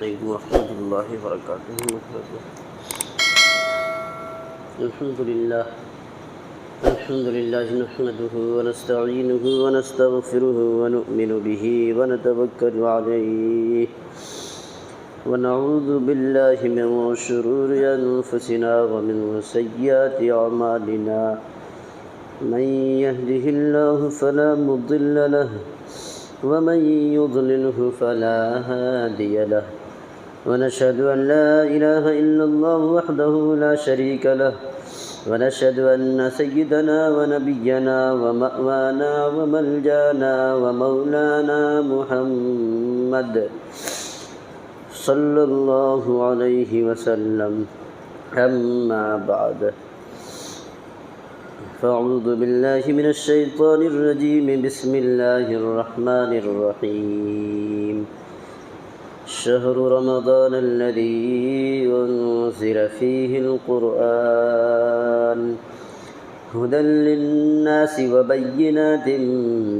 علیکم ورحمۃ اللہ وبرکاتہ۔ الحمد للہ نحمده ونستعینه ونستغفره ونؤمن به ونتوکل علیہ ونعوذ باللہ من شرور انفسنا ومن سیئات اعمالنا، من يهده الله فلا مضل له ومن يضلله فلا هادي له، ونشهد أن لا إله إلا الله وحده لا شريك له، ونشهد أن سيدنا ونبينا ومأوانا وملجانا ومولانا محمد صلى الله عليه وسلم. أما بعد، فأعوذ بالله من الشيطان الرجيم. بسم الله الرحمن الرحيم. شهر رمضان الذي أنزل فيه القرآن هدى للناس وبينات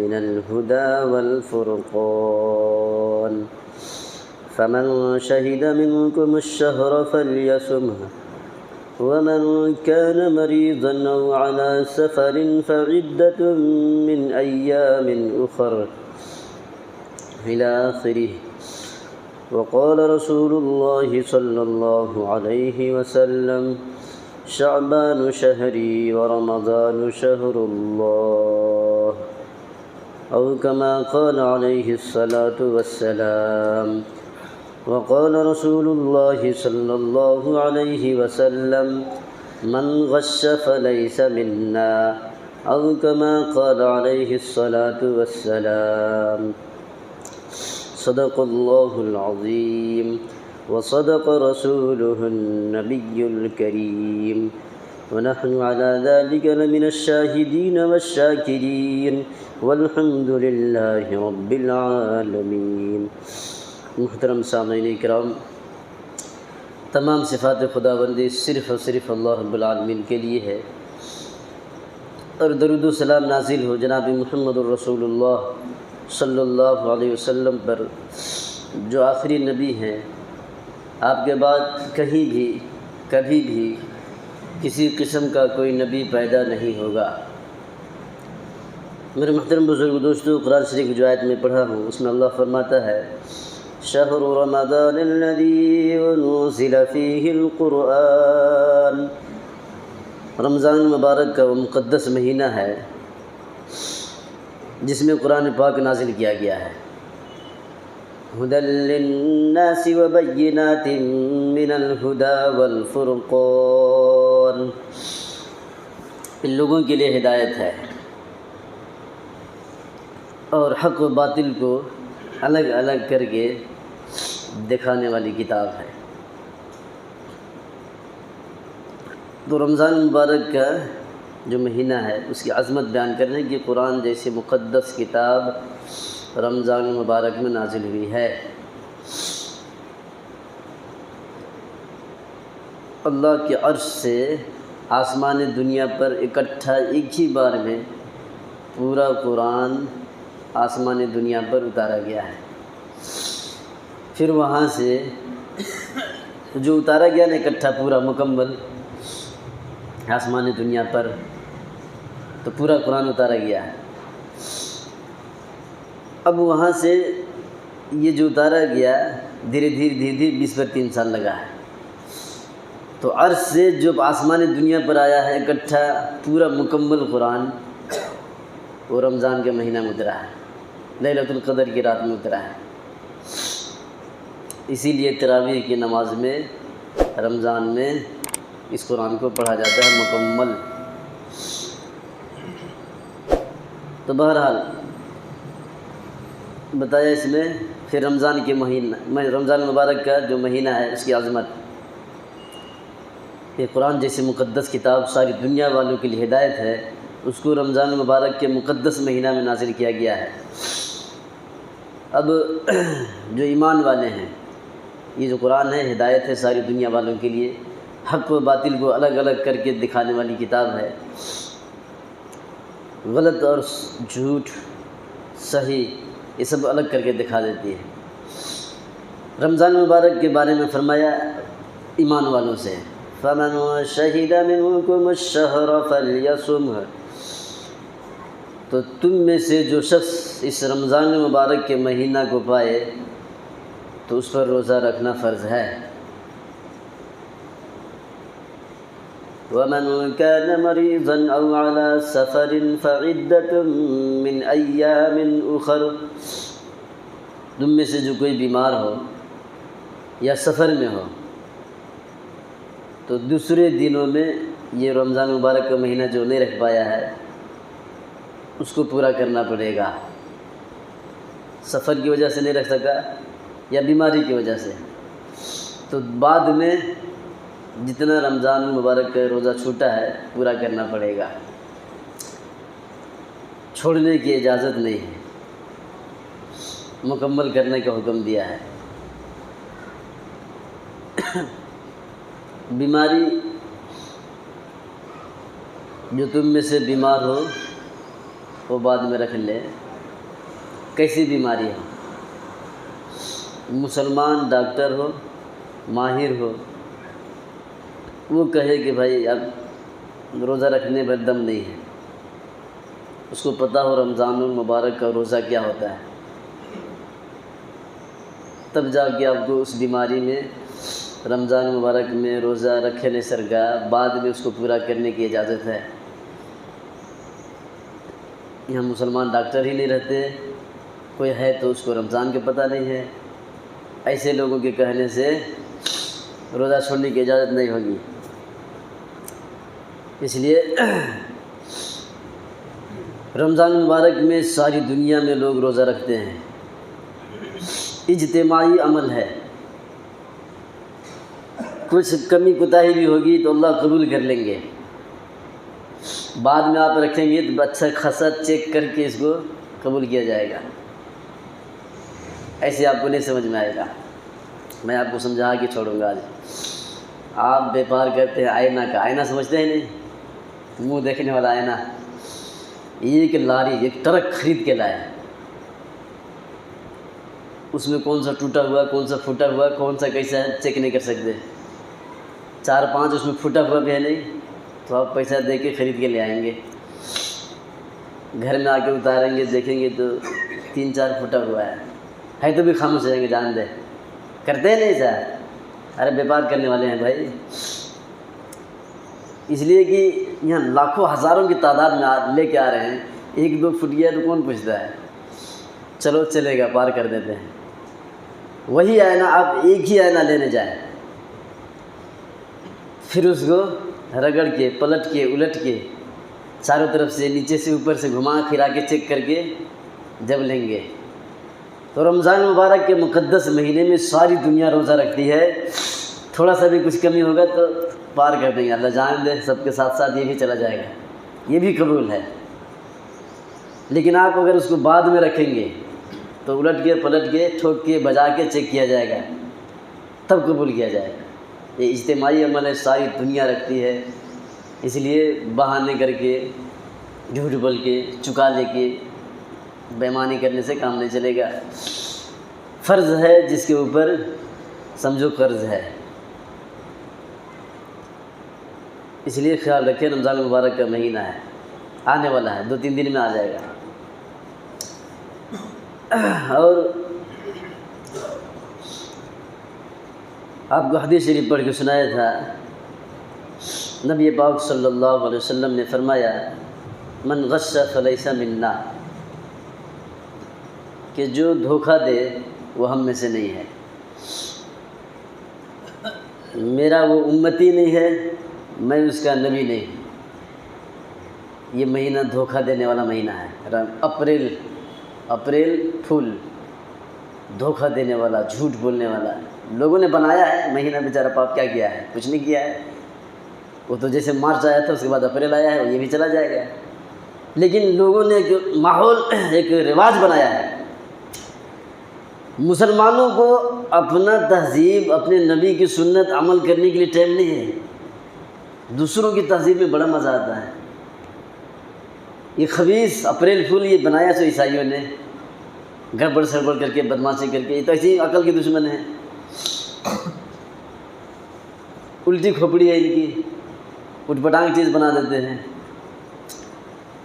من الهدى والفرقان، فمن شهد منكم الشهر فليصمه، ومن كان مريضا أو على سفر فعدة من أيام أخر إلى آخره. وقال رسول الله صلى الله عليه وسلم: شعبان شهري ورمضان شهر الله، أو كما قال عليه الصلاة والسلام. وقال رسول الله صلى الله عليه وسلم: من غش فليس منا، أو كما قال عليه الصلاة والسلام. صدق الله العظيم وصدق رسوله النبي الكريم، ونحن على ذلك لمن الشاهدين والشاكرين، والحمد لله رب العالمين. محترم سامعین کرام، تمام صفات خداوندی صرف اور صرف اللہ رب العالمین کے لیے ہے، اور درود و سلام نازل ہو جناب محمد الرسول اللہ صلی اللہ علیہ وسلم پر، جو آخری نبی ہیں. آپ کے بعد کہیں بھی کبھی بھی کسی قسم کا کوئی نبی پیدا نہیں ہوگا. میرے محترم بزرگ دوستو، قرآن شریف جو آیت میں پڑھا ہوں اس میں اللہ فرماتا ہے: شہر رمضان الذی انزل فیہ القرآن. رمضان مبارک کا وہ مقدس مہینہ ہے جس میں قرآن پاک نازل کیا گیا ہے. ھدی للناس وبینات من الھدی والفرقان. ان لوگوں کے لیے ہدایت ہے اور حق و باطل کو الگ الگ کر کے دکھانے والی کتاب ہے. تو رمضان مبارک کا جو مہینہ ہے اس کی عظمت بیان کرنے کی قرآن جیسی مقدس کتاب رمضان مبارک میں نازل ہوئی ہے. اللہ کے عرش سے آسمان دنیا پر اکٹھا ایک ہی بار میں پورا قرآن آسمان دنیا پر اتارا گیا ہے. پھر وہاں سے جو اتارا گیا نا اکٹھا پورا مکمل آسمان دنیا پر، تو پورا قرآن اتارا گیا ہے. اب وہاں سے یہ جو اتارا گیا دھیرے دھیرے 20-3 سال لگا ہے. تو عرش سے جب آسمان دنیا پر آیا ہے اکٹھا پورا مکمل قرآن، وہ رمضان کے مہینہ میں اترا ہے، لیلۃ القدر کی رات میں اترا ہے. اسی لیے تراویح کی نماز میں رمضان میں اس قرآن کو پڑھا جاتا ہے مکمل. تو بہرحال بتایا اس میں پھر رمضان کے مہینہ، رمضان مبارک کا جو مہینہ ہے اس کی عظمت. یہ قرآن جیسی مقدس کتاب ساری دنیا والوں کے لیے ہدایت ہے، اس کو رمضان مبارک کے مقدس مہینہ میں نازل کیا گیا ہے. اب جو ایمان والے ہیں، یہ جو قرآن ہے ہدایت ہے ساری دنیا والوں کے لیے، حق و باطل کو الگ الگ کر کے دکھانے والی کتاب ہے. غلط اور جھوٹ صحیح یہ سب الگ کر کے دکھا دیتی ہے. رمضان مبارک کے بارے میں فرمایا ایمان والوں سے فَمَنْ شَهِدَ مِنْكُمُ الشَّهْرَ فَلْيَصُمْهُ، تو تم میں سے جو شخص اس رمضان مبارک کے مہینہ کو پائے تو اس پر روزہ رکھنا فرض ہے۔ وَمَنْ كَانَ مَرِيضًا أَوْ عَلَى سَفَرٍ فَعِدَّةٌ مِّنْ أَيَّامٍ أُخَرَ، تم میں سے جو کوئی بیمار ہو یا سفر میں ہو تو دوسرے دنوں میں یہ رمضان مبارک کا مہینہ جو نہیں رکھ پایا ہے اس کو پورا کرنا پڑے گا۔ سفر کی وجہ سے نہیں رکھ سکا یا بیماری کی وجہ سے، تو بعد میں جتنا رمضان مبارک کا روزہ چھوٹا ہے پورا کرنا پڑے گا، چھوڑنے کی اجازت نہیں ہے، مکمل کرنے کا حکم دیا ہے۔ بیماری جو تم میں سے بیمار ہو وہ بعد میں رکھ لے، کیسی بیماری ہو، مسلمان ڈاکٹر ہو، ماہر ہو، وہ کہے کہ بھائی اب روزہ رکھنے پر دم نہیں ہے، اس کو پتہ ہو رمضان المبارک کا روزہ کیا ہوتا ہے، تب جا کے آپ کو اس بیماری میں رمضان مبارک میں روزہ رکھے نہیں سرگا، بعد میں اس کو پورا کرنے کی اجازت ہے۔ یہاں مسلمان ڈاکٹر ہی نہیں رہتے، کوئی ہے تو اس کو رمضان کا پتہ نہیں ہے، ایسے لوگوں کے کہنے سے روزہ چھوڑنے کی اجازت نہیں ہوگی۔ اس لیے رمضان مبارک میں ساری دنیا میں لوگ روزہ رکھتے ہیں، اجتماعی عمل ہے، کچھ کمی کوتاہی بھی ہوگی تو اللہ قبول کر لیں گے، بعد میں آپ رکھیں گے تو اچھا خاصا چیک کر کے اس کو قبول کیا جائے گا، ایسے آپ کو نہیں سمجھ میں آئے گا۔ میں آپ کو سمجھا کے چھوڑوں گا۔ آج آپ بیپار کرتے ہیں آئینہ کا، آئینہ سمجھتے ہیں نہیں، منہ دیکھنے والا آئینہ، ایک لاری ایک ٹرک خرید کے لائے، اس میں کون سا ٹوٹا ہوا کون سا پھوٹا ہوا کون سا کیسا ہے چیک نہیں کر سکتے، 4-5 اس میں پھوٹا ہوا بھی ہے نہیں تو آپ پیسہ دے کے خرید کے لے آئیں گے، گھر میں آ کے اتاریں گے دیکھیں گے تو 3-4 پھوٹا ہوا ہے تو بھی خاموش ہو جائیں گے، جان دے کرتے ہیں نہیں سر، ارے بیپار کرنے والے ہیں بھائی، اس لیے کہ یہاں لاکھوں ہزاروں کی تعداد میں لے کے آ رہے ہیں، 1-2 فٹ گیا تو کون پوچھتا ہے، چلو چلے گا پار کر دیتے ہیں۔ وہی آئینہ آپ ایک ہی آئینہ لینے جائیں، پھر اس کو رگڑ کے پلٹ کے الٹ کے چاروں طرف سے نیچے سے اوپر سے گھما پھرا کے چیک کر کے جب لیں گے تو رمضان مبارک کے مقدس مہینے میں ساری دنیا روزہ رکھتی ہے، تھوڑا سا بھی کچھ کمی ہوگا تو پار کر دیں گے، اللہ جان دے سب کے ساتھ ساتھ یہ بھی چلا جائے گا، یہ بھی قبول ہے۔ لیکن آپ اگر اس کو بعد میں رکھیں گے تو الٹ کے پلٹ کے ٹھوک کے بجا کے چیک کیا جائے گا، تب قبول کیا جائے گا۔ یہ اجتماعی عمل ہے، ساری دنیا رکھتی ہے، اس لیے بہانے کر کے جھوٹ بول کے چکا لے کے بےایمانی کرنے سے کام نہیں چلے گا۔ فرض ہے جس کے اوپر سمجھو قرض ہے، اس لیے خیال رکھیں رمضان مبارک کا مہینہ ہے، آنے والا ہے، 2-3 دن میں آ جائے گا۔ اور آپ کو حدیث شریف پڑھ کے سنایا تھا، نبی پاک صلی اللہ علیہ وسلم نے فرمایا من غش فلیس منا، کہ جو دھوکہ دے وہ ہم میں سے نہیں ہے، میرا وہ امتی نہیں ہے، میں اس کا نبی نہیں۔ یہ مہینہ دھوکہ دینے والا مہینہ ہے، اپریل پھول، دھوکہ دینے والا، جھوٹ بولنے والا، لوگوں نے بنایا ہے مہینہ، بیچارہ پاپ کیا کیا ہے، کچھ نہیں کیا ہے، وہ تو جیسے مارچ آیا تھا اس کے بعد اپریل آیا ہے، یہ بھی چلا جائے گا، لیکن لوگوں نے ایک ماحول ایک رواج بنایا ہے، مسلمانوں کو اپنا تہذیب اپنے نبی کی سنت عمل کرنے کے لیے ٹائم نہیں ہے، دوسروں کی تہذیب میں بڑا مزہ آتا ہے۔ یہ خبیث اپریل پھول یہ بنایا سو عیسائیوں نے، گڑبڑ سڑبڑ کر کے بدماشی کر کے، یہ تو ایسی عقل کے دشمن ہیں، الٹی کھوپڑی ہے ان کی، اٹھ پٹانگ چیز بنا دیتے ہیں۔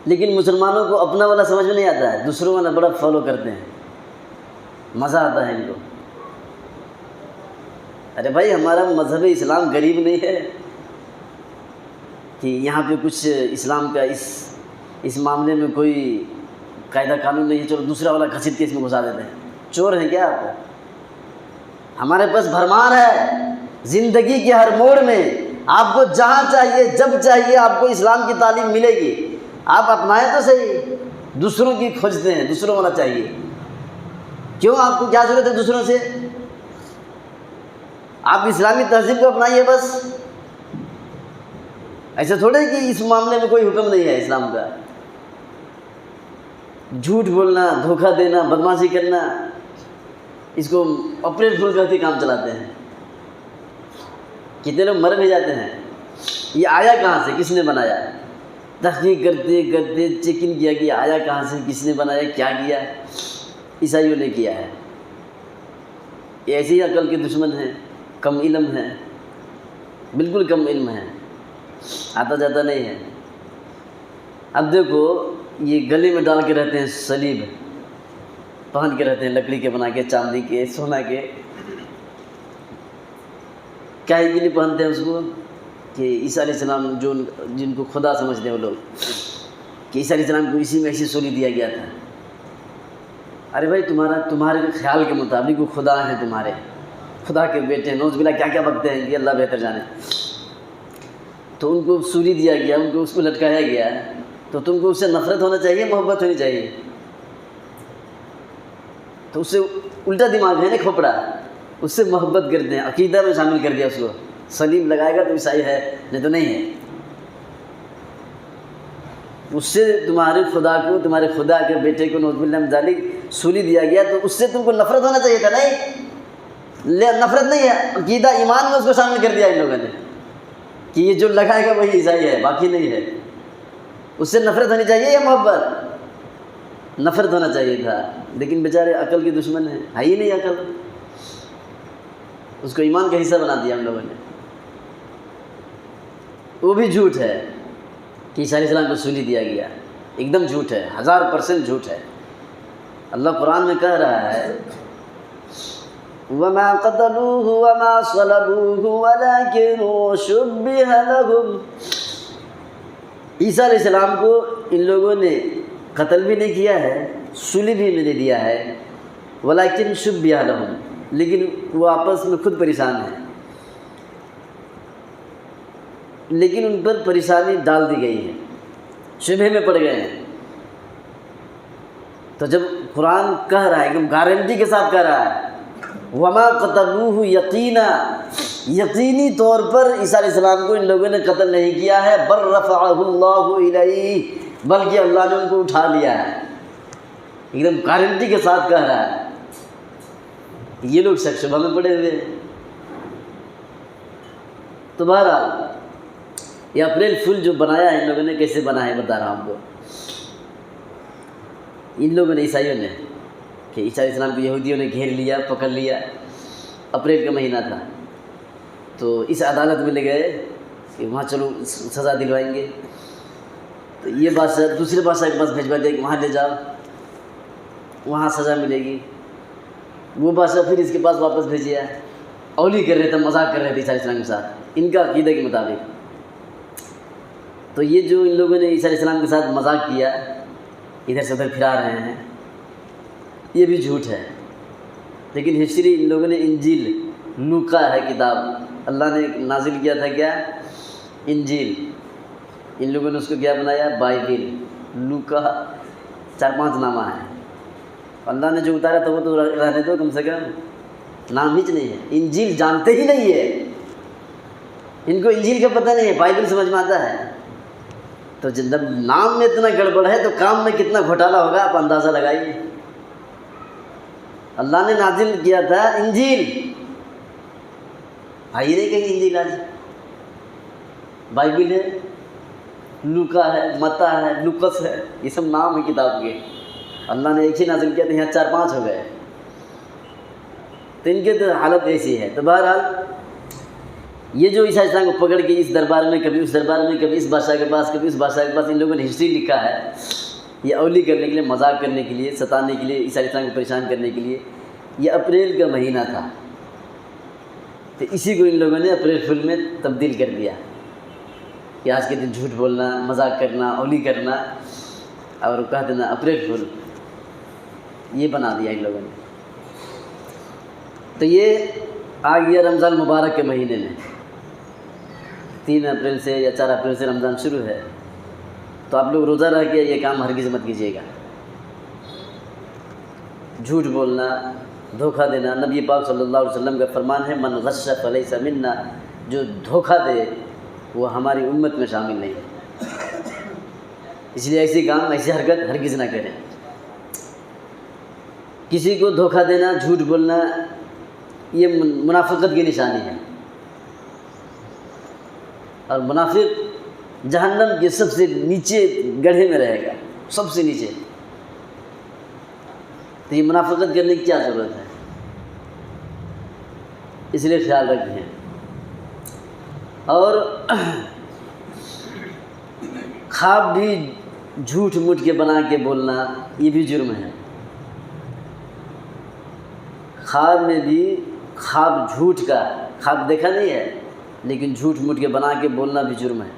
لیکن مسلمانوں کو اپنا والا سمجھ میں نہیں آتا ہے، دوسروں والا بڑا فالو کرتے ہیں، مزہ آتا ہے ان کو۔ ارے بھائی ہمارا مذہب اسلام غریب نہیں ہے کہ یہاں پہ کچھ اسلام کا اس معاملے میں کوئی قاعدہ قانون نہیں ہے، چلو دوسرا والا گھسیٹ کے اس میں گھسا دیتے ہیں۔ چور ہیں کیا آپ؟ ہمارے پاس بھرمار ہے زندگی کے ہر موڑ میں، آپ کو جہاں چاہیے جب چاہیے آپ کو اسلام کی تعلیم ملے گی، آپ اپنائیں تو صحیح۔ دوسروں کی کھوجتے ہیں، دوسروں والا چاہیے، کیوں؟ آپ کو کیا ضرورت ہے دوسروں سے؟ آپ اسلامی تہذیب کو اپنائیے بس۔ ایسے تھوڑے کہ اس معاملے میں کوئی حکم نہیں ہے اسلام کا۔ جھوٹ بولنا، دھوکہ دینا، بدمعاشی کرنا، اس کو اپریل فول کر کے کام چلاتے ہیں۔ کتنے لوگ مر بھی جاتے ہیں۔ یہ آیا کہاں سے، کس نے بنایا؟ تحقیق کرتے کرتے چیک ان کیا کہ آیا کہاں سے، کس نے بنایا، کیا کیا؟ عیسائیوں نے کیا ہے۔ یہ ایسے ہی عقل کے دشمن ہیں، کم علم ہیں، بالکل کم علم ہیں، آتا جاتا نہیں ہے۔ اب دیکھو یہ گلے میں ڈال کے رہتے ہیں، صلیب پہن کے رہتے ہیں، لکڑی کے بنا کے، چاندی کے، سونا کے۔ کیا ہی نہیں پہنتے ہیں اس کو کہ عیسیٰ علیہ السلام جن کو خدا سمجھتے ہیں وہ لوگ، کہ عیسیٰ علیہ السلام کو اسی میں ایسی سولی دیا گیا تھا۔ ارے بھائی تمہارے خیال کے مطابق وہ خدا ہیں، تمہارے خدا کے بیٹے، نوز باللہ کیا کیا بکتے ہیں کہ اللہ بہتر جانے۔ تو ان کو سولی دیا گیا، ان کو اس کو لٹکایا گیا، تو تم کو اس سے نفرت ہونا چاہیے، محبت ہونی چاہیے؟ تو اس سے الٹا دماغ ہے نا، کھوپڑا، اس سے محبت کرتے ہیں، عقیدہ میں شامل کر دیا اس کو۔ صلیب لگائے گا تو عیسائی ہے، نہیں تو نہیں ہے۔ اس سے تمہارے خدا کو، تمہارے خدا کے بیٹے کو نعوذ باللہ من ذالک سولی دیا گیا، تو اس سے تم کو نفرت ہونا چاہیے تھا، نہیں؟ نفرت نہیں ہے، عقیدہ ایمان میں اس کو شامل کر دیا ان لوگوں نے کہ یہ جو لگائے گا وہی عیسائی ہے، باقی نہیں ہے۔ اس سے نفرت ہونی چاہیے یا محبت؟ نفرت ہونا چاہیے تھا، لیکن بیچارے عقل کے دشمن ہیں، ہے ہی نہیں عقل، اس کو ایمان کا حصہ بنا دیا ہم لوگوں نے۔ وہ بھی جھوٹ ہے کہ عیسیٰ علیہ السلام کو سولی دیا گیا، ایک دم جھوٹ ہے، 1000% جھوٹ ہے۔ اللہ قرآن میں کہہ رہا ہے وَمَا قَتَلُوهُ وَمَا صَلَبُوهُ وَلَكِنْ شُبِّهَ لَهُمْ۔ عیسیٰ علیہ السلام کو ان لوگوں نے قتل بھی نہیں کیا ہے، سولی بھی نہیں دیا ہے، وَلَكِنْ شُبِّهَ لَهُمْ، لیکن وہ آپس میں خود پریشان ہیں، لیکن ان پر پریشانی ڈال دی گئی ہے، شبہ میں پڑ گئے ہیں۔ تو جب قرآن کہہ رہا ہے، ایک دم گارنٹی کے ساتھ کہہ رہا ہے وما قتلوہ یقینا، یقینی طور پر عیسیٰ علیہ السلام کو ان لوگوں نے قتل نہیں کیا ہے، بل رفعہ اللہ الیہ، بلکہ اللہ نے ان کو اٹھا لیا ہے، ایک دم گارنٹی کے ساتھ کہہ رہا ہے۔ یہ لوگ شک شبہ میں پڑے ہوئے ہیں۔ تو بہرحال یہ اپریل فول جو بنایا ہے ان لوگوں نے، کیسے بنا ہے بتا رہا ہوں آپ کو۔ ان لوگوں نے، عیسائیوں نے، کہ عیسیٰ علیہ السلام کو یہودیوں نے گھیر لیا، پکڑ لیا، اپریل کا مہینہ تھا، تو اس عدالت میں لے گئے کہ وہاں چلو سزا دلوائیں گے۔ تو یہ بادشاہ دوسرے بادشاہ کے پاس بھیجوا دیا کہ وہاں لے جاؤ، وہاں سزا ملے گی۔ وہ بادشاہ پھر اس کے پاس واپس بھیجیا، اولی کر رہے تھے، مذاق کر رہے تھے عیسیٰ علیہ السلام کے ساتھ ان کا عقیدہ کے مطابق۔ تو یہ جو ان لوگوں نے عیسیٰ علیہ السلام کے ساتھ مذاق کیا، ادھر سے ادھر پھرا رہے ہیں، یہ بھی جھوٹ ہے۔ لیکن ہسٹری ان لوگوں نے انجیل، لوکا ہے کتاب، اللہ نے نازل کیا تھا کیا؟ انجیل۔ ان لوگوں نے اس کو کیا بنایا؟ بائبل۔ لوکا 4-5 نامہ ہیں، اللہ نے جو اتارا تھا وہ تو رہنے دو، کم سے کم نام ہی نہیں ہے۔ انجیل جانتے ہی نہیں ہے، ان کو انجیل کا پتہ نہیں ہے، بائبل سمجھ میں آتا ہے۔ تو جب نام میں اتنا گڑبڑ ہے تو کام میں کتنا گھوٹالہ ہوگا، آپ اندازہ لگائیے۔ اللہ نے نازل کیا تھا انجیل، آئی نہیں کہیں انجیل، آج بائبل ہے، لوکا ہے، متا ہے، لوکس ہے، یہ سب نام ہے کتاب کے۔ اللہ نے ایک ہی نازل کیا تھا، یہاں 4-5 ہو گئے۔ تو ان کے تو حالت ایسی ہے. تو بہرحال یہ جو عیسیٰ علیہ السلام کو پکڑ کے اس دربار میں کبھی اس دربار میں کبھی اس بادشاہ کے پاس کبھی اس بادشاہ کے پاس ان لوگوں نے ہسٹری لکھا ہے. یہ اولی کرنے کے لیے، مذاق کرنے کے لیے، ستانے کے لیے، عیسیٰ علیہ السلام کو پریشان کرنے کے لیے. یہ اپریل کا مہینہ تھا، تو اسی کو ان لوگوں نے اپریل فل میں تبدیل کر دیا کہ آج کے دن جھوٹ بولنا، مذاق کرنا، اولی کرنا اور کہہ دینا اپریل فل، یہ بنا دیا ان لوگوں نے. تو یہ آ گیا رمضان مبارک کے مہینے میں. 3 اپریل سے یا 4 اپریل سے رمضان شروع ہے. تو آپ لوگ روزہ رہ کے یہ کام ہرگز مت کیجیے گا. جھوٹ بولنا، دھوکہ دینا. نبی پاک صلی اللہ علیہ وسلم کا فرمان ہے من غش فلیس منا، جو دھوکہ دے وہ ہماری امت میں شامل نہیں ہے. اس لیے ایسی کام، ایسی حرکت ہرگز نہ کریں. کسی کو دھوکہ دینا، جھوٹ بولنا، یہ منافقت کی نشانی ہے. اور منافق جہنم کے سب سے نیچے گڑھے میں رہے گا، سب سے نیچے. تو یہ منافقت کرنے کی کیا ضرورت ہے؟ اس لیے خیال رکھیں. اور خواب بھی جھوٹ موٹ کے بنا کے بولنا، یہ بھی جرم ہے. خواب میں بھی، خواب جھوٹ کا، خواب دیکھا نہیں ہے لیکن جھوٹ موٹ کے بنا کے بولنا بھی جرم ہے.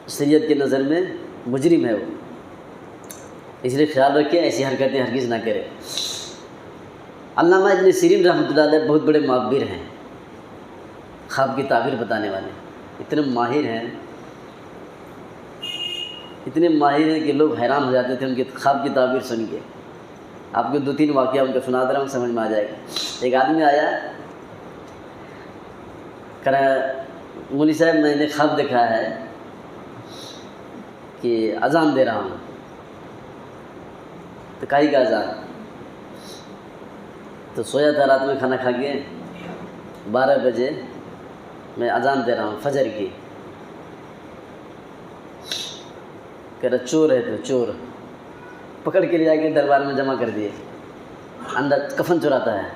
شریعت کے نظر میں مجرم ہے وہ. اس لیے خیال رکھیں، ایسی حرکتیں ہرگز نہ کریں. علامہ ابن سیرین رحمۃ اللہ علیہ بہت بڑے معبر ہیں، خواب کی تعبیر بتانے والے. اتنے ماہر ہیں، اتنے ماہر ہیں کہ لوگ حیران ہو جاتے تھے ان کے خواب کی تعبیر سن کے. آپ کو 2-3 واقعہ ان کا سنا دے رہا ہوں، سمجھ میں آ جائے گا. ایک آدمی آیا، کہہ رہا مولوی صاحب میں نے خواب دیکھا ہے کہ اذان دے رہا ہوں. تو کائی کا اذان؟ تو سویا تھا رات میں کھانا کھا کے، 12 بجے میں اذان دے رہا ہوں فجر کی. کہہ رہا چور ہے، تو چور پکڑ کے لے جا کے دربار میں جمع کر دیے. اندر کفن چراتا ہے.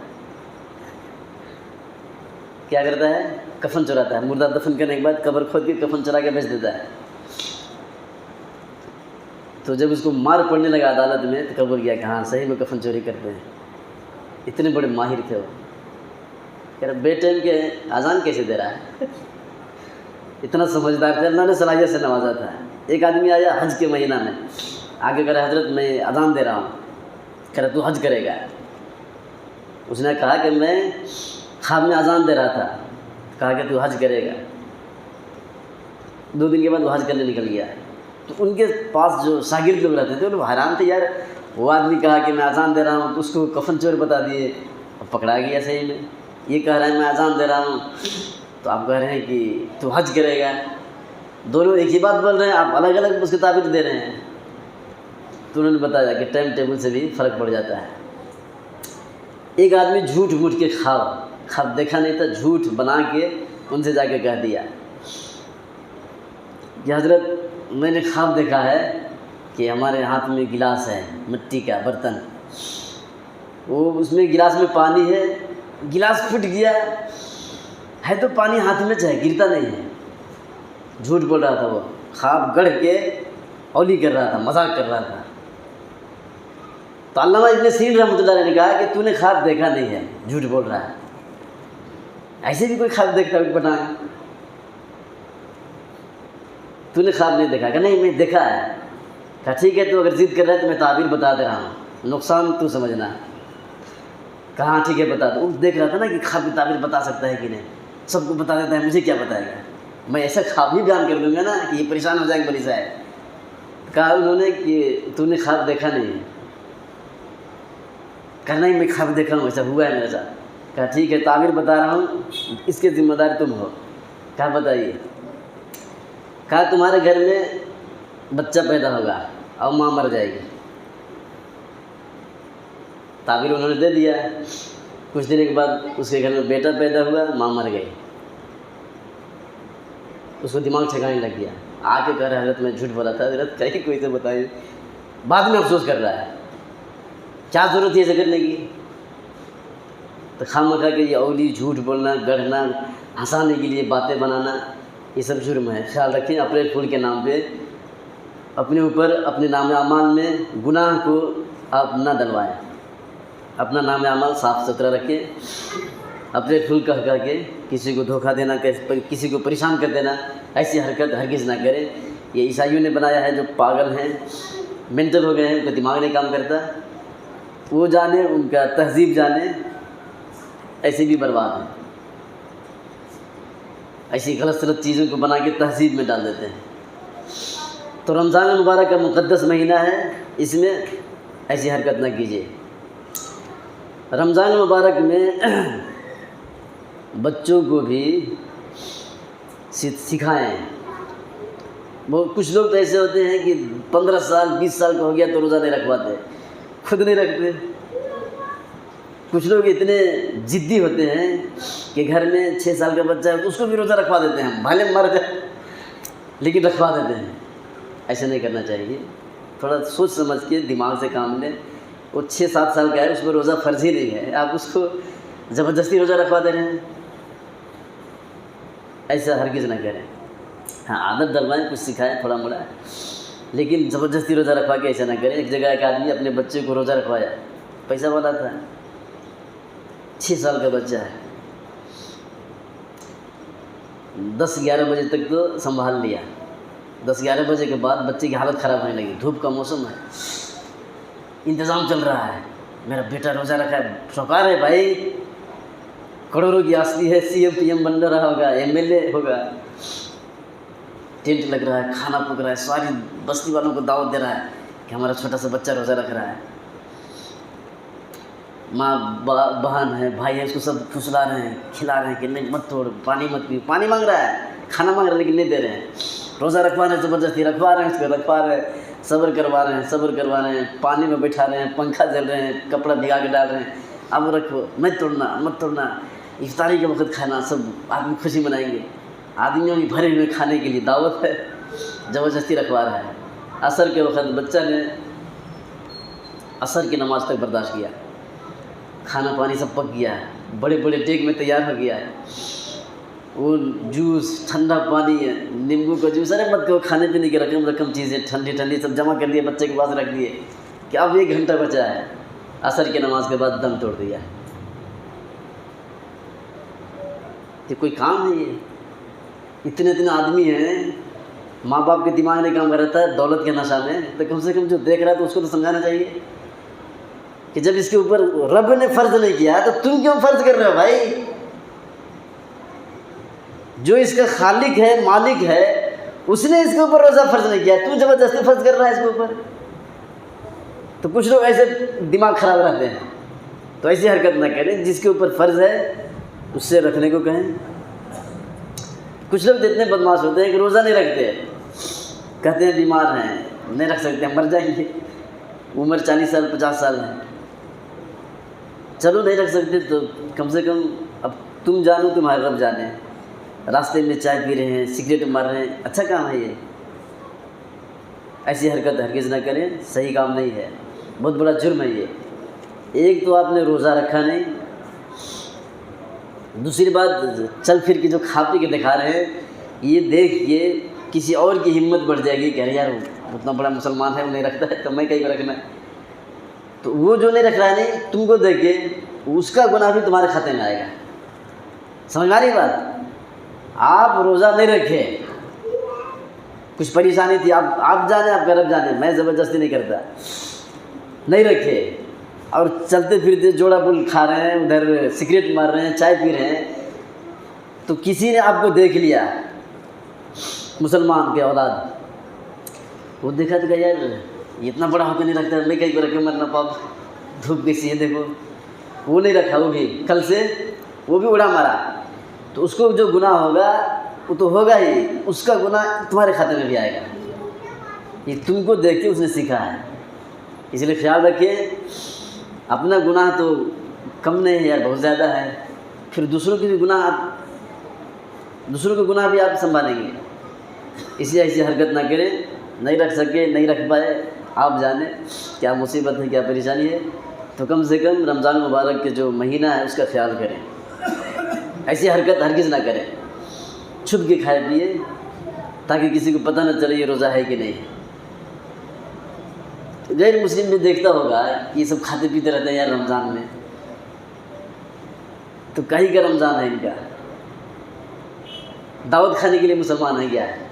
کیا کرتا ہے؟ کفن چراتا ہے. مردہ دفن کرنے کے بعد قبر کھود کے کفن چرا کے بیچ دیتا ہے. تو جب اس کو مار پڑنے لگا عدالت میں تو قبول کیا کہ ہاں صحیح میں کفن چوری کرتے ہیں. اتنے بڑے ماہر تھے وہ. کہہ رہا بے ٹائم کے اذان کیسے دے رہا ہے؟ اتنا سمجھدار تھا، اللہ نے صلاحیت سے نوازا تھا. ایک آدمی آیا حج کے مہینہ میں، آگے کہہ رہا حضرت میں اذان دے رہا ہوں. کہہ رہا تو حج کرے گا؟ اس نے کہا کہ میں خواب میں اذان دے رہا تھا. کہا کہ تو حج کرے گا. 2 دن کے بعد وہ حج کرنے نکل گیا. تو ان کے پاس جو شاگرد لوگ رہتے تھے وہ حیران تھے، یار وہ آدمی کہا کہ میں اذان دے رہا ہوں تو اس کو کفن چور بتا دیے، اب پکڑا گیا صحیح میں. یہ کہہ رہا ہے میں اذان دے رہا ہوں، تو آپ کہہ رہے ہیں کہ تو حج کرے گا. دونوں ایک ہی بات بول رہے ہیں، آپ الگ الگ اس کی تعبیر دے رہے ہیں. تو انہوں نے بتایا کہ ٹائم ٹیبل سے بھی فرق پڑ جاتا ہے. ایک آدمی جھوٹ موٹ کے خواب دیکھا نہیں تھا، جھوٹ بنا کے ان سے جا کے کہہ دیا کہ حضرت میں نے خواب دیکھا ہے کہ ہمارے ہاتھ میں گلاس ہے، مٹی کا برتن، وہ اس میں گلاس میں پانی ہے، گلاس پھٹ گیا ہے تو پانی ہاتھ میں چاہے گرتا نہیں ہے. جھوٹ بول رہا تھا وہ، خواب گڑھ کے اولی کر رہا تھا، مذاق کر رہا تھا. تو علامہ ابن سیرین رحمۃ اللہ علیہ نے کہا کہ تو نے خواب دیکھا نہیں ہے، جھوٹ بول رہا ہے. ایسے بھی کوئی خواب دیکھتا ہے بتا، تو نے خواب نہیں دیکھا؟ کہ نہیں میں دیکھا ہے. کہا ٹھیک ہے تو اگر ضد کر رہا ہے تو میں تعبیر بتا دے رہا ہوں، نقصان تو سمجھنا. کہاں ٹھیک ہے بتا دو. دیکھ رہا تھا نا کہ خواب کی تعبیر بتا سکتا ہے کہ نہیں، سب کو بتا دیتا ہے، مجھے کیا بتائے گا، میں ایسا خواب ہی بیان کر دوں گا نا کہ یہ پریشان ہو جائیں گے مولوی صاحب. کہا انہوں نے کہ تو نے خواب دیکھا نہیں ہے؟ کہا نہیں میں خواب دیکھا ہوں، ایسا ہوا ہے میرے ساتھ. کہا ٹھیک ہے تعبیر بتا رہا ہوں، اس کے ذمہ دار تم ہو. کہا بتائیے. کہا تمہارے گھر میں بچہ پیدا ہوگا اور ماں مر جائے گی. تعبیر انہوں نے دے دیا. کچھ دن کے بعد اس کے گھر میں بیٹا پیدا ہوا، ماں مر گئی. اس کو دماغ ٹھکانے لگ گیا. آ کے کہہ رہا حضرت میں جھوٹ بولا تھا، حضرت کہیں کوئی سے بتائیے. بعد میں افسوس کر رہا ہے، کیا ضرورت ہے اسے کرنے کی. تو خواہ کہ یہ اولی جھوٹ بولنا، گڑھنا، ہنسانے کے لیے باتیں بنانا، یہ سب جرم ہے۔ خیال رکھیں اپریل پھول کے نام پہ اپنے اوپر اپنے نام اعمال میں گناہ کو آپ نہ ڈلوائیں، اپنا نام اعمال صاف ستھرا رکھیں۔ اپریل پھول کہہ کے کسی کو دھوکہ دینا، کسی کو پریشان کر دینا، ایسی حرکت ہرگز نہ کریں۔ یہ عیسائیوں نے بنایا ہے، جو پاگل ہیں، مینٹل ہو گئے ہیں، ان کا دماغ نہیں کام کرتا، وہ جانے، ان کا تہذیب جانے، ایسے بھی برباد ہیں، ایسی غلط غلط چیزوں کو بنا کے تہذیب میں ڈال دیتے ہیں۔ تو رمضان المبارک کا مقدس مہینہ ہے، اس میں ایسی حرکت نہ کیجیے۔ رمضان المبارک میں بچوں کو بھی سکھائیں۔ وہ کچھ لوگ تو ایسے ہوتے ہیں کہ 15 سال 20 سال کا ہو گیا تو روزہ نہیں رکھواتے، خود نہیں رکھتے۔ کچھ لوگ اتنے ضدی ہوتے ہیں کہ گھر میں 6 سال کا بچہ ہے اس کو بھی روزہ رکھوا دیتے ہیں، بھلے مر جائے لیکن رکھوا دیتے ہیں۔ ایسے نہیں کرنا چاہیے، تھوڑا سوچ سمجھ کے دماغ سے کام لیں۔ وہ 6-7 سال کا ہے، اس میں روزہ فرض ہی نہیں ہے، آپ اس کو زبردستی روزہ رکھوا دے رہے ہیں، ایسا ہرگز نہ کریں۔ ہاں عادت ڈلوائیں، کچھ سکھائیں تھوڑا موڑا، لیکن زبردستی روزہ رکھوا کے ایسا نہ کریں۔ ایک جگہ ایک آدمی اپنے بچے کو روزہ رکھوایا، پیسہ والا تھا، 6 سال کا بچہ ہے، 10-11 بجے تک تو سنبھال لیا، 10-11 بجے کے بعد بچے کی حالت خراب ہونے لگی، دھوپ کا موسم ہے، انتظام چل رہا ہے، میرا بیٹا روزہ رکھا ہے، شوکار ہے بھائی، کروڑوں کی آستی ہے، سی ایم پی ایم بن رہا ہوگا، MLA ہوگا، ٹینٹ لگ رہا ہے، کھانا پک رہا ہے، ساری بستی والوں کو دعوت دے رہا ہے کہ ہمارا چھوٹا سا بچہ روزہ رکھ رہا ہے، ماں بہن ہے، بھائی ہے، اس کو سب پھسلا رہے ہیں، کھلا رہے ہیں کہ نہیں مت توڑ، پانی مت پی، پانی مانگ رہا ہے، کھانا مانگ رہا ہے لیکن نہیں دے رہے ہیں، روزہ رکھوا رہے ہیں، زبردستی رکھوا رہے ہیں، اس کو رکھوا رہے ہیں، صبر کروا رہے ہیں، پانی میں بٹھا رہے ہیں، پنکھا جل رہے ہیں، کپڑا بھگا کے ڈال رہے ہیں، اب رکھو، مت توڑنا، افطاری کے وقت کھانا، سب آدمی خوشی منائیں گے، آدمیوں بھی بھرے ہوئے کھانے کے لیے دعوت ہے، زبردستی رکھوا رہا ہے۔ عصر کے وقت بچہ نے عصر کی نماز تک برداشت کیا، کھانا پانی سب پک گیا ہے، بڑے بڑے دیگ میں تیار ہو گیا ہے، وہ جوس، ٹھنڈا پانی ہے، نیمبو کا جوس، ارے مت کہو، کھانے پینے کی رقم چیزیں ٹھنڈی سب جمع کر دیے، بچے کے پاس رکھ دیے کہ اب 1 گھنٹہ بچا ہے، عصر کی نماز کے بعد دم توڑ دیا۔ یہ کوئی کام ہے؟ یہ اتنے آدمی ہیں، ماں باپ کے دماغ نہیں کام کر رہتا ہے دولت کے نشہ میں، تو کم سے کم جو دیکھ رہا ہے تو اس کو تو سمجھانا چاہیے کہ جب اس کے اوپر رب نے فرض نہیں کیا تو تم کیوں فرض کر رہے ہو بھائی؟ جو اس کا خالق ہے، مالک ہے، اس نے اس کے اوپر روزہ فرض نہیں کیا، تو زبردستی فرض کر رہا ہے اس کے اوپر۔ تو کچھ لوگ ایسے دماغ خراب رہتے ہیں، تو ایسی حرکت نہ کریں، جس کے اوپر فرض ہے اس سے رکھنے کو کہیں۔ کچھ لوگ اتنے بدماش ہوتے ہیں کہ روزہ نہیں رکھتے، کہتے ہیں بیمار ہیں، نہیں رکھ سکتے، مر جائیں گے، عمر 40 سال 50 سال ہے، چلو نہیں رکھ سکتے تو کم سے کم اب تم جانو، تمہارا رب جانے، راستے میں چائے پی رہے ہیں، سگریٹ مار رہے ہیں، اچھا کام ہے یہ، ایسی حرکت ہرگز نہ کریں، صحیح کام نہیں ہے، بہت بڑا جرم ہے یہ۔ ایک تو آپ نے روزہ رکھا نہیں، دوسری بات چل پھر کے جو کھا پی کے دکھا رہے ہیں، یہ دیکھ کے کسی اور کی ہمت بڑھ جائے گی کہ ارے یار اتنا بڑا مسلمان ہے، وہ نہیں رکھتا ہے تو میں کہیں پہ رکھنا ہے، تو وہ جو نہیں رکھ رہا ہے نہیں، تم کو دیکھ کے اس کا گناہ بھی تمہارے کھاتے میں آئے گا۔ سمجھ آ رہی بات؟ آپ روزہ نہیں رکھے، کچھ پریشانی تھی، آپ جانے، آپ کا رب جانے، میں زبردستی نہیں کرتا، نہیں رکھے اور چلتے پھرتے جوڑا پل کھا رہے ہیں، ادھر سگریٹ مار رہے ہیں، چائے پی رہے ہیں، تو کسی نے آپ کو دیکھ لیا، مسلمان کے اولاد، وہ دیکھا تو کہ یار یہ اتنا بڑا ہو کے نہیں رکھتا، میں کہیں کو رکھے مرنا پاپ، دھوپ کیسی ہے دیکھو، وہ نہیں رکھا، وہ بھی کل سے وہ بھی اڑا مارا، تو اس کو جو گناہ ہوگا وہ تو ہوگا ہی، اس کا گناہ تمہارے کھاتے میں بھی آئے گا، یہ تم کو دیکھ کے اس نے سیکھا ہے۔ اس لیے خیال رکھیں، اپنا گناہ تو کم نہیں ہے یار، بہت زیادہ ہے، پھر دوسروں کے بھی گناہ بھی آپ سنبھالیں گے، اس لیے ایسی حرکت نہ کریں، نہیں رکھ سکے، نہیں رکھ پائے، آپ جانیں کیا مصیبت ہے، کیا پریشانی ہے، تو کم سے کم رمضان مبارک کے جو مہینہ ہے اس کا خیال کریں، ایسی حرکت ہرگز نہ کریں، چھپ کے کھائے پیے تاکہ کسی کو پتہ نہ چلے یہ روزہ ہے کہ نہیں۔ غیر مسلم بھی دیکھتا ہوگا کہ یہ سب کھاتے پیتے رہتے ہیں یار رمضان میں، تو کہیں کا رمضان ہے ان کا، دعوت کھانے کے لیے مسلمان ہے کیا ہے؟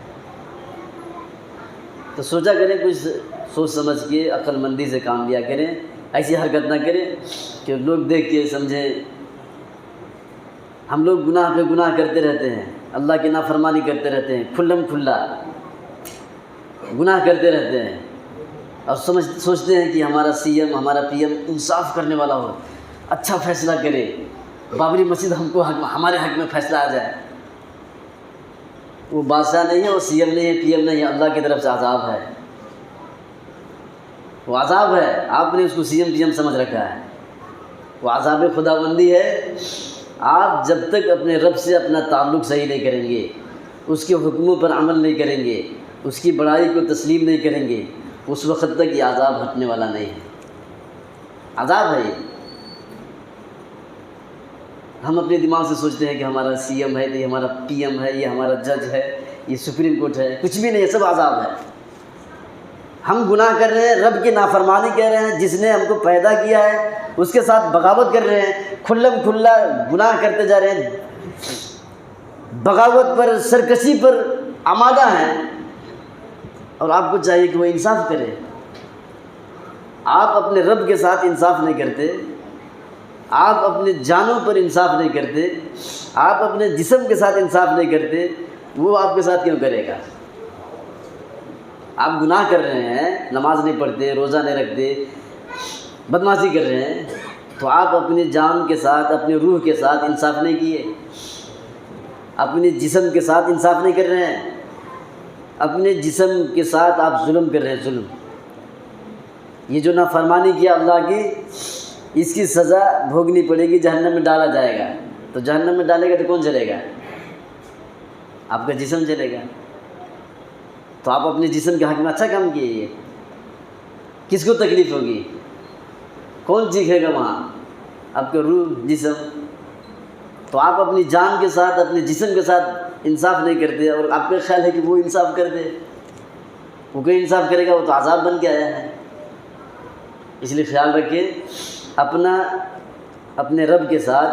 تو سوچا کریں، کچھ سوچ سمجھ کے عقل مندی سے کام لیا کریں، ایسی حرکت نہ کریں کہ لوگ دیکھ کے سمجھیں ہم لوگ گناہ پہ گناہ کرتے رہتے ہیں، اللہ کی نافرمانی کرتے رہتے ہیں، کھلم کھلا گناہ کرتے رہتے ہیں، اور سوچتے ہیں کہ ہمارا سی ایم ہمارا پی ایم انصاف کرنے والا ہو، اچھا فیصلہ کرے، بابری مسجد ہم کو ہمارے حق میں فیصلہ آ جائے۔ وہ بادشاہ نہیں ہے، وہ سی ایم نہیں ہے، پی ایم نہیں ہے، اللہ کی طرف سے عذاب ہے، وہ عذاب ہے، آپ نے اس کو سی ایم پی ایم سمجھ رکھا ہے، وہ عذاب خداوندی ہے۔ آپ جب تک اپنے رب سے اپنا تعلق صحیح نہیں کریں گے، اس کے حکموں پر عمل نہیں کریں گے، اس کی بڑائی کو تسلیم نہیں کریں گے، اس وقت تک یہ عذاب ہٹنے والا نہیں ہے، عذاب ہے یہ۔ ہم اپنے دماغ سے سوچتے ہیں کہ ہمارا سی ایم ہے، یہ ہمارا پی ایم ہے، یہ ہمارا جج ہے، یہ سپریم کورٹ ہے، کچھ بھی نہیں، یہ سب عذاب ہے۔ ہم گناہ کر رہے ہیں، رب کی نافرمانی کر رہے ہیں، جس نے ہم کو پیدا کیا ہے اس کے ساتھ بغاوت کر رہے ہیں، کھلم کھلا گناہ کرتے جا رہے ہیں، بغاوت پر سرکشی پر آمادہ ہیں، اور آپ کو چاہیے کہ وہ انصاف کرے۔ آپ اپنے رب کے ساتھ انصاف نہیں کرتے، آپ اپنے جانوں پر انصاف نہیں کرتے، آپ اپنے جسم کے ساتھ انصاف نہیں کرتے، وہ آپ کے ساتھ کیوں کرے گا؟ آپ گناہ کر رہے ہیں، نماز نہیں پڑھتے، روزہ نہیں رکھتے، بدمعاشی کر رہے ہیں، تو آپ اپنی جان کے ساتھ اپنے روح کے ساتھ انصاف نہیں کیے، اپنے جسم کے ساتھ انصاف نہیں کر رہے ہیں، اپنے جسم کے ساتھ آپ ظلم کر رہے ہیں، ظلم۔ یہ جو نافرمانی کیا اللہ کی، اس کی سزا بھوگنی پڑے گی، جہنم میں ڈالا جائے گا۔ تو جہنم میں ڈالے گا تو کون جلے گا؟ آپ کا جسم جلے گا۔ تو آپ اپنے جسم کے حق میں اچھا کام کیے، یہ کس کو تکلیف ہوگی؟ کون چیخے گا وہاں؟ آپ کا روح، جسم۔ تو آپ اپنی جان کے ساتھ اپنے جسم کے ساتھ انصاف نہیں کرتے، اور آپ کا خیال ہے کہ وہ انصاف کر دے، وہ کوئی انصاف کرے گا؟ وہ تو عذاب بن کے آیا ہے۔ اس لیے خیال رکھیں، اپنے رب کے ساتھ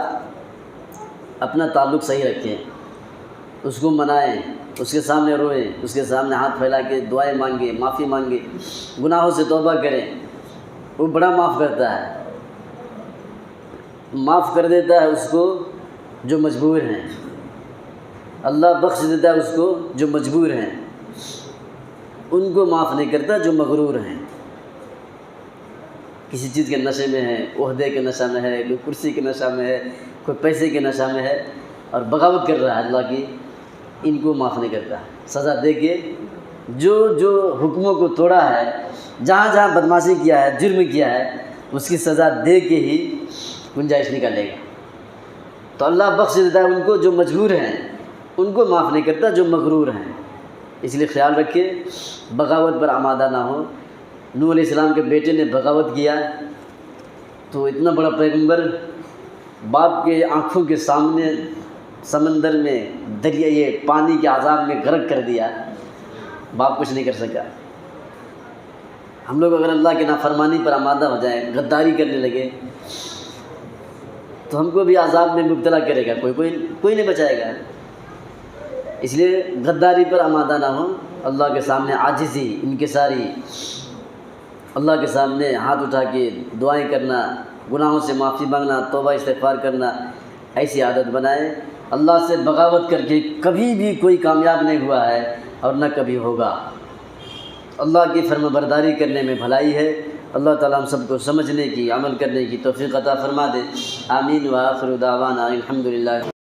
اپنا تعلق صحیح رکھیں، اس کو منائیں، اس کے سامنے روئیں، اس کے سامنے ہاتھ پھیلا کے دعائیں مانگیں، معافی مانگیں، گناہوں سے توبہ کریں، وہ بڑا معاف کرتا ہے، معاف کر دیتا ہے اس کو جو مجبور ہیں، اللہ بخش دیتا ہے اس کو جو مجبور ہیں، ان کو معاف نہیں کرتا جو مغرور ہیں، کسی چیز کے نشے میں ہے، عہدے کے نشہ میں ہے، کوئی کرسی کے نشہ میں ہے، کوئی پیسے کے نشہ میں ہے اور بغاوت کر رہا ہے اللہ کی، ان کو معاف نہیں کرتا، سزا دے کے جو حکموں کو توڑا ہے، جہاں جہاں بدمعاشی کیا ہے، جرم کیا ہے، اس کی سزا دے کے ہی گنجائش نکالے گا۔ تو اللہ بخش دیتا ہے ان کو جو مجبور ہیں، ان کو معاف نہیں کرتا جو مغرور ہیں۔ اس لیے خیال رکھیں، بغاوت پر آمادہ نہ ہو۔ نوح علیہ السلام کے بیٹے نے بغاوت کیا تو اتنا بڑا پیغمبر باپ کے آنکھوں کے سامنے سمندر میں دریا، یہ پانی کے عذاب میں غرق کر دیا، باپ کچھ نہیں کر سکا۔ ہم لوگ اگر اللہ کی نافرمانی پر آمادہ ہو جائیں، غداری کرنے لگے، تو ہم کو بھی عذاب میں مبتلا کرے گا، کوئی نہیں بچائے گا۔ اس لیے غداری پر آمادہ نہ ہو، اللہ کے سامنے عاجزی، انکساری، اللہ کے سامنے ہاتھ اٹھا کے دعائیں کرنا، گناہوں سے معافی مانگنا، توبہ استغفار کرنا، ایسی عادت بنائیں۔ اللہ سے بغاوت کر کے کبھی بھی کوئی کامیاب نہیں ہوا ہے اور نہ کبھی ہوگا۔ اللہ کی فرما برداری کرنے میں بھلائی ہے۔ اللہ تعالیٰ ہم سب کو سمجھنے کی، عمل کرنے کی توفیق عطا فرما دے۔ آمین۔ وآخر دعوانا الحمدللہ۔